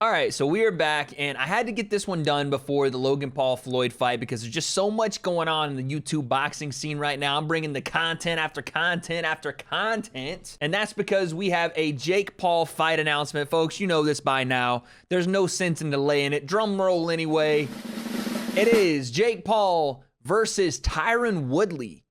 All right, so we are back, and I had to get this one done before the Logan Paul Floyd fight because there's just so much going on in the YouTube boxing scene right now. I'm bringing the content after content after content, and that's because we have a Jake Paul fight announcement. Folks, you know this by now. There's no sense in delaying it. Drum roll anyway. It is Jake Paul versus Tyron Woodley.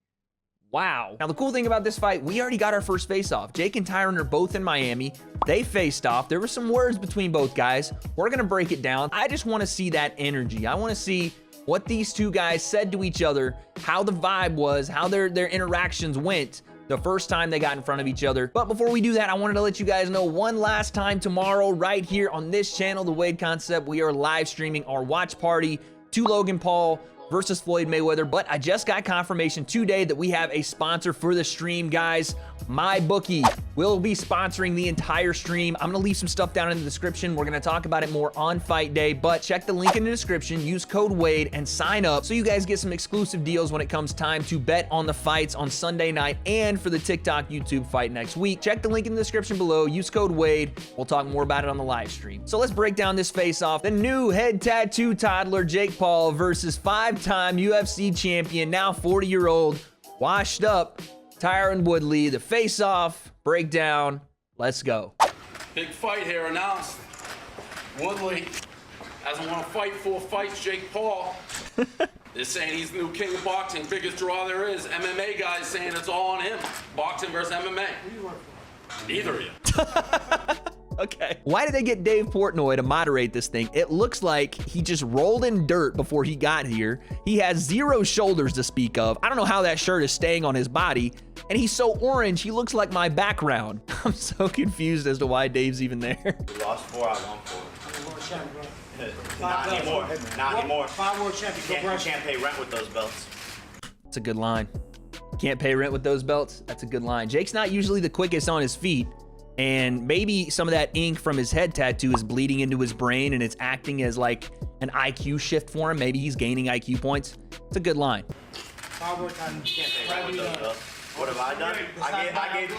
Wow. Now, the cool thing about this fight, we already got our first face-off. Jake and Tyron are both in Miami. They faced off. There were some words between both guys. We're going to break it down. I just want to see that energy. I want to see what these two guys said to each other, how the vibe was, how their interactions went the first time they got in front of each other. But before we do that, I wanted to let you guys know one last time tomorrow right here on this channel, The W.A.D.E Concept, we are live streaming our watch party to Logan Paul versus Floyd Mayweather. But I just got confirmation today that we have a sponsor for the stream, guys. MyBookie will be sponsoring the entire stream. I'm gonna leave some stuff down in the description. We're gonna talk about it more on fight day, but check the link in the description, use code WADE and sign up so you guys get some exclusive deals when it comes time to bet on the fights on Sunday night and for the TikTok YouTube fight next week. Check the link in the description below, use code WADE. We'll talk more about it on the live stream. So let's break down this face-off. The new head tattoo toddler Jake Paul versus five-time UFC champion, now 40-year-old, washed up Tyron Woodley. The face-off breakdown. Let's go. Big fight here announced. Woodley hasn't won a fight, 4 fights. Jake Paul is saying he's the new king of boxing, biggest draw there is. MMA guys saying it's all on him. Boxing versus MMA. Neither of you. Okay. Why did they get Dave Portnoy to moderate this thing? It looks like he just rolled in dirt before he got here. He has 0 shoulders to speak of. I don't know how that shirt is staying on his body. And he's so orange, he looks like my background. I'm so confused as to why Dave's even there. We lost 4, I won 4. Not anymore. Not anymore. 5 world champion. You can't pay rent with those belts. That's a good line. Can't pay rent with those belts? That's a good line. Jake's not usually the quickest on his feet. And maybe some of that ink from his head tattoo is bleeding into his brain and it's acting as like an IQ shift for him. Maybe he's gaining IQ points. It's a good line. 5 world champion. You can't pay rent with those belts. What have I done? I gave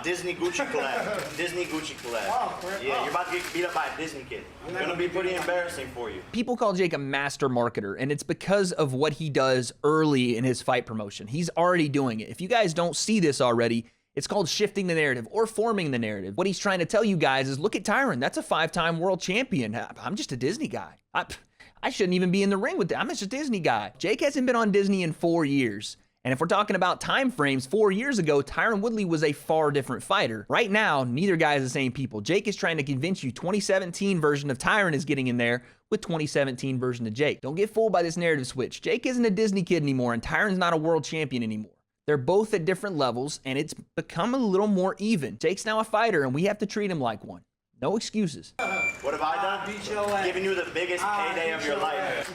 Disney Gucci collab. Disney Gucci collab. Yeah, you're about to get beat up by a Disney kid. It's gonna be pretty embarrassing for you. People call Jake a master marketer, and it's because of what he does early in his fight promotion. He's already doing it. If you guys don't see this already, it's called shifting the narrative or forming the narrative. What he's trying to tell you guys is, look at Tyron. That's a 5-time world champion. I'm just a Disney guy. I shouldn't even be in the ring with that. I'm just a Disney guy. Jake hasn't been on Disney in 4 years. And if we're talking about time frames, 4 years ago, Tyron Woodley was a far different fighter. Right now, neither guy is the same people. Jake is trying to convince you 2017 version of Tyron is getting in there with 2017 version of Jake. Don't get fooled by this narrative switch. Jake isn't a Disney kid anymore, and Tyron's not a world champion anymore. They're both at different levels, and it's become a little more even. Jake's now a fighter, and we have to treat him like one. No excuses. What have I done? Giving you the biggest payday of your life.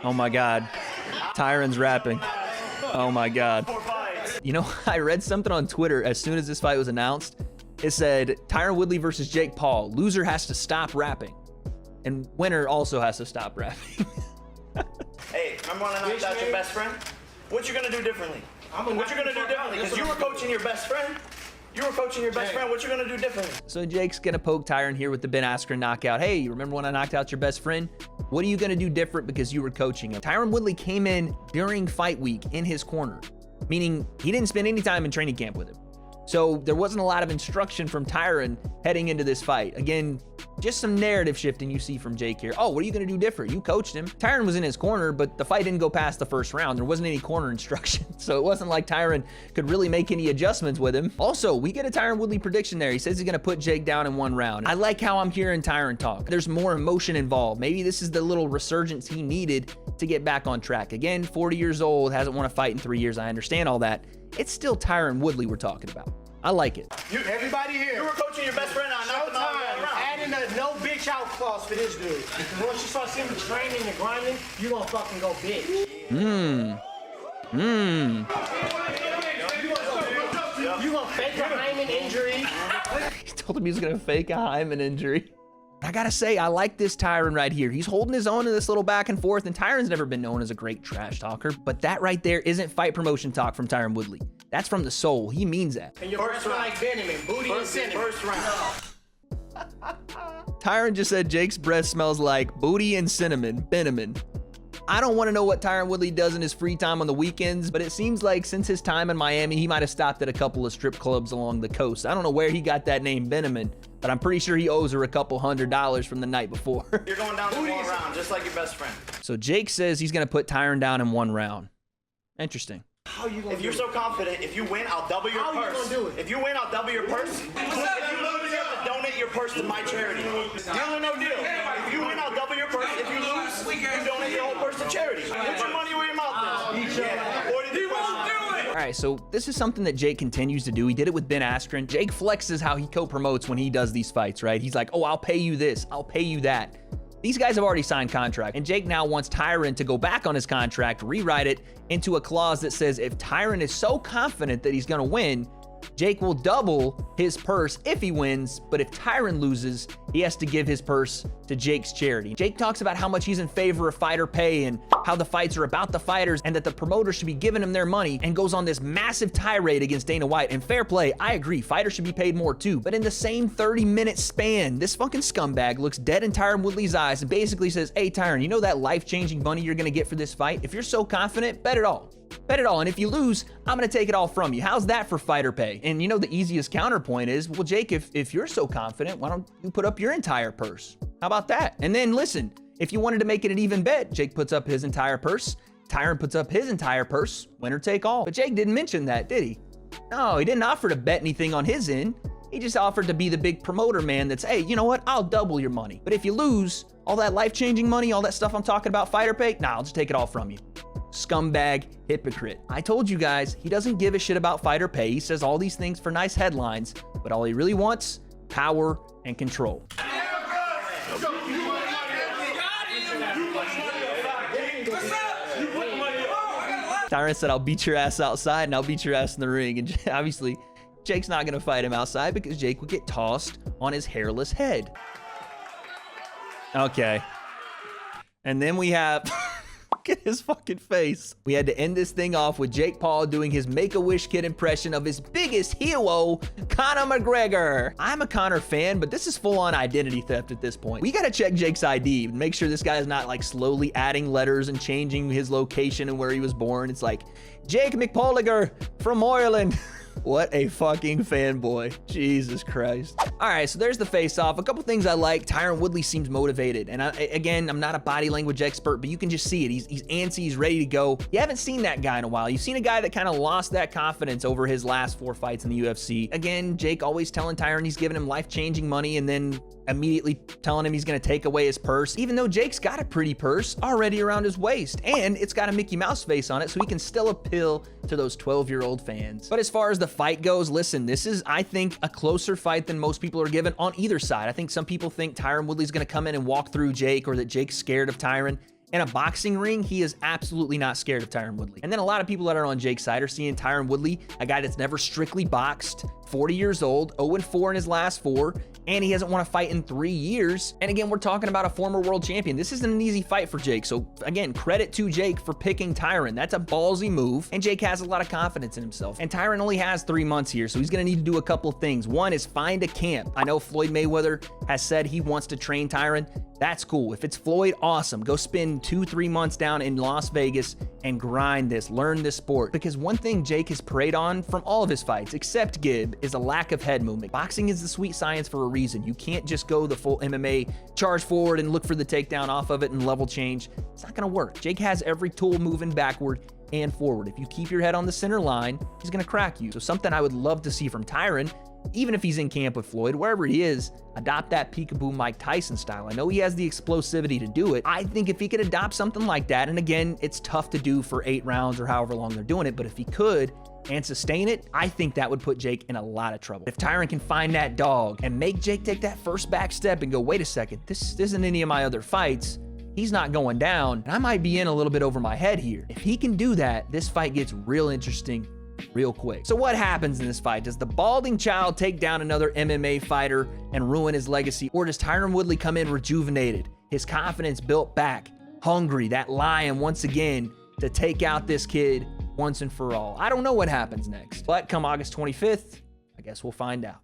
Oh my God. Tyron's rapping. Oh my God. You know, I read something on Twitter as soon as this fight was announced. It said, Tyron Woodley versus Jake Paul. Loser has to stop rapping. And winner also has to stop rapping. Hey, remember when I knocked out your best friend? What you gonna do differently? What you gonna do differently? Because you were coaching your best friend. You were coaching your best friend. What you gonna do differently? So Jake's gonna poke Tyron here with the Ben Askren knockout. Hey, you remember when I knocked out your best friend? What are you gonna do different because you were coaching him? Tyron Woodley came in during fight week in his corner, meaning he didn't spend any time in training camp with him. So there wasn't a lot of instruction from Tyron heading into this fight. Again, just some narrative shifting you see from Jake here. Oh, what are you gonna do different? You coached him. Tyron was in his corner, but the fight didn't go past the first round. There wasn't any corner instruction. So it wasn't like Tyron could really make any adjustments with him. Also, we get a Tyron Woodley prediction there. He says he's gonna put Jake down in 1 round. I like how I'm hearing Tyron talk. There's more emotion involved. Maybe this is the little resurgence he needed to get back on track. Again, 40 years old, hasn't won a fight in 3 years. I understand all that. It's still Tyron Woodley we're talking about. I like it. Everybody here. You were coaching your best friend. I knocked him out in 1 round. Adding a no bitch out clause for this dude. Because once you start seeing him training and grinding, you gonna fucking go bitch. You gonna fake a hymen injury. He told him he was gonna fake a hymen injury. I gotta say, I like this Tyron right here. He's holding his own in this little back and forth, and Tyron's never been known as a great trash talker, but that right there isn't fight promotion talk from Tyron Woodley. That's from the soul. He means that. And your first round like Benjamin, booty and center. First round. Tyron just said Jake's breath smells like booty and cinnamon. Benjamin. I don't want to know what Tyron Woodley does in his free time on the weekends, but it seems like since his time in Miami, he might have stopped at a couple of strip clubs along the coast. I don't know where he got that name, Benjamin, but I'm pretty sure he owes her a couple $100 from the night before. You're going down in 1 round, just like your best friend. So Jake says he's going to put Tyron down in 1 round. Interesting. How you gonna If you're so confident, if you win, I'll double your How you purse. gonna do it? If you win, I'll double your purse. If you lose, you have to donate your purse to my charity. Deal or no deal? If you win, I'll double your purse. If you lose, you donate your whole purse to charity. Put your money where your mouth is. Yeah. Or he won't do it. All right, so this is something that Jake continues to do. He did it with Ben Askren. Jake flexes how he co-promotes when he does these fights, right? He's like, oh, I'll pay you this. I'll pay you that. These guys have already signed contract, and Jake now wants Tyron to go back on his contract, rewrite it into a clause that says if Tyron is so confident that he's gonna win, Jake will double his purse if he wins, but if Tyron loses, he has to give his purse to Jake's charity. Jake talks about how much he's in favor of fighter pay and how the fights are about the fighters and that the promoter should be giving him their money, and goes on this massive tirade against Dana White. And fair play, I agree, fighters should be paid more too. But in the same 30-minute span, this fucking scumbag looks dead in Tyron Woodley's eyes and basically says, hey Tyron, you know that life-changing money you're gonna get for this fight? If you're so confident, bet it all. Bet it all, and if you lose, I'm gonna take it all from you. How's that for fighter pay? And you know the easiest counterpoint is, well, Jake, if you're so confident, why don't you put up your entire purse? How about that? And then listen, if you wanted to make it an even bet, Jake puts up his entire purse, Tyron puts up his entire purse, winner take all. But Jake didn't mention that, did he? No, he didn't offer to bet anything on his end. He just offered to be the big promoter man that's, hey, you know what? I'll double your money. But if you lose, all that life-changing money, all that stuff I'm talking about, fighter pay, nah, I'll just take it all from you. Scumbag, hypocrite. I told you guys, he doesn't give a shit about fighter pay. He says all these things for nice headlines, but all he really wants, power and control. Tyron said, I'll beat your ass outside and I'll beat your ass in the ring. And obviously, Jake's not gonna fight him outside because Jake would get tossed on his hairless head. Okay. And then we have... Look at his fucking face. We had to end this thing off with Jake Paul doing his Make-A-Wish kid impression of his biggest hero, Conor McGregor. I'm a Conor fan, but this is full-on identity theft at this point. We gotta check Jake's ID and make sure this guy's not like slowly adding letters and changing his location and where he was born. It's like, Jake McPolliger from Ireland. What a fucking fanboy. Jesus Christ. All right, so there's the face-off. A couple things I like. Tyron Woodley seems motivated. And again, I'm not a body language expert, but you can just see it. He's antsy, he's ready to go. You haven't seen that guy in a while. You've seen a guy that kind of lost that confidence over his last 4 fights in the UFC. Again, Jake always telling Tyron he's giving him life-changing money and then immediately telling him he's gonna take away his purse, even though Jake's got a pretty purse already around his waist, and it's got a Mickey Mouse face on it, so he can still appeal to those 12-year-old fans. But as far as the fight goes, listen, this is, I think, a closer fight than most people are given on either side. I think some people think Tyron Woodley's gonna come in and walk through Jake, or that Jake's scared of Tyron. In a boxing ring, he is absolutely not scared of Tyron Woodley. And then a lot of people that are on Jake's side are seeing Tyron Woodley, a guy that's never strictly boxed, 40 years old, 0-4 in his last 4, and he hasn't won a fight in 3 years. And again, we're talking about a former world champion. This isn't an easy fight for Jake. So again, credit to Jake for picking Tyron. That's a ballsy move, and Jake has a lot of confidence in himself. And Tyron only has 3 months here, so he's gonna need to do a couple of things. One is find a camp. I know Floyd Mayweather has said he wants to train Tyron. That's cool. If it's Floyd, awesome. Go spend 2-3 months down in Las Vegas and grind this, learn this sport. Because one thing Jake has preyed on from all of his fights, except Gibb, is a lack of head movement. Boxing is the sweet science for a reason. You can't just go the full MMA, charge forward and look for the takedown off of it and level change. It's not gonna work. Jake has every tool moving backward and forward. If you keep your head on the center line, he's gonna crack you. So something I would love to see from Tyron, even if he's in camp with Floyd, wherever he is, adopt that peekaboo Mike Tyson style. I know he has the explosivity to do it. I think if he could adopt something like that, and again, it's tough to do for 8 rounds or however long they're doing it, but if he could and sustain it, I think that would put Jake in a lot of trouble. If Tyron can find that dog and make Jake take that first back step and go, wait a second, this isn't any of my other fights, he's not going down, and I might be in a little bit over my head here. If he can do that, this fight gets real interesting real quick. So what happens in this fight? Does the balding child take down another MMA fighter and ruin his legacy? Or does Tyron Woodley come in rejuvenated, his confidence built back, hungry, that lion once again to take out this kid once and for all? I don't know what happens next, but come August 25th, I guess we'll find out.